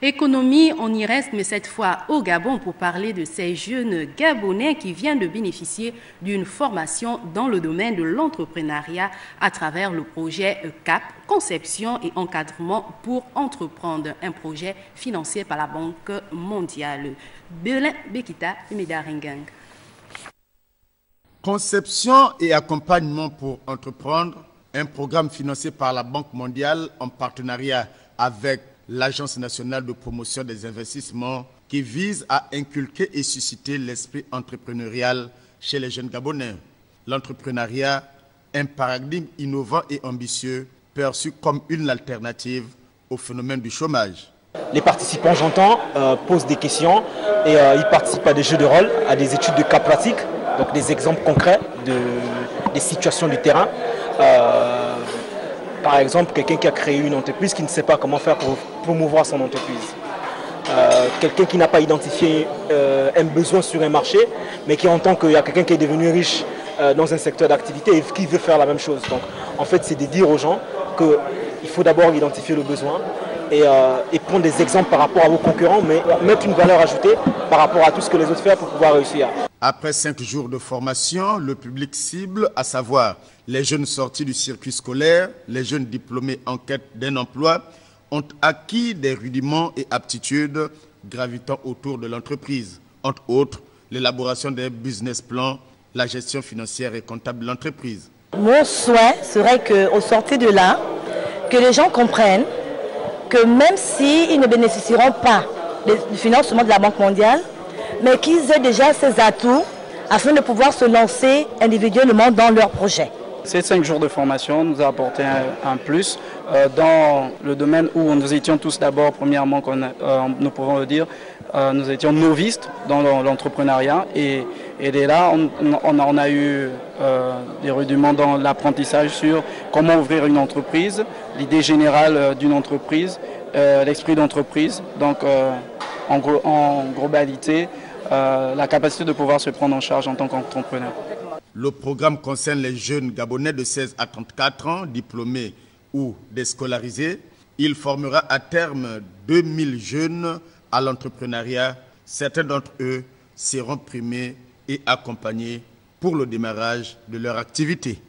Économie, on y reste, mais cette fois au Gabon pour parler de ces jeunes Gabonais qui viennent de bénéficier d'une formation dans le domaine de l'entrepreneuriat à travers le projet CAP, conception et encadrement pour entreprendre, un projet financé par la Banque mondiale. Belin Bekita et Medaringang. Conception et accompagnement pour entreprendre, un programme financé par la Banque mondiale en partenariat avec l'Agence nationale de promotion des investissements qui vise à inculquer et susciter l'esprit entrepreneurial chez les jeunes Gabonais. L'entrepreneuriat, un paradigme innovant et ambitieux perçu comme une alternative au phénomène du chômage. Les participants, j'entends, posent des questions et ils participent à des jeux de rôle, à des études de cas pratiques, donc des exemples concrets des situations du terrain. Par exemple, quelqu'un qui a créé une entreprise qui ne sait pas comment faire pour promouvoir son entreprise. Quelqu'un qui n'a pas identifié un besoin sur un marché, mais qui entend qu'il y a quelqu'un qui est devenu riche dans un secteur d'activité et qui veut faire la même chose. Donc, en fait, c'est de dire aux gens qu'il faut d'abord identifier le besoin et prendre des exemples par rapport à vos concurrents, mais mettre une valeur ajoutée par rapport à tout ce que les autres font pour pouvoir réussir. Après 5 jours de formation, le public cible, à savoir les jeunes sortis du circuit scolaire, les jeunes diplômés en quête d'un emploi, ont acquis des rudiments et aptitudes gravitant autour de l'entreprise. Entre autres, l'élaboration des business plans, la gestion financière et comptable de l'entreprise. Mon souhait serait qu'au sortir de là, que les gens comprennent que même s'ils ne bénéficieront pas du financement de la Banque mondiale, mais qu'ils aient déjà ces atouts afin de pouvoir se lancer individuellement dans leur projet. Ces 5 jours de formation nous a apporté un plus dans le domaine où nous étions tous d'abord, premièrement, nous pouvons le dire, nous étions novices dans l'entrepreneuriat et dès là, on a eu des rudiments dans l'apprentissage sur comment ouvrir une entreprise, l'idée générale d'une entreprise, l'esprit d'entreprise, donc en globalité, la capacité de pouvoir se prendre en charge en tant qu'entrepreneur. Le programme concerne les jeunes Gabonais de 16 à 34 ans, diplômés ou déscolarisés. Il formera à terme 2000 jeunes à l'entrepreneuriat. Certains d'entre eux seront primés et accompagnés pour le démarrage de leur activité.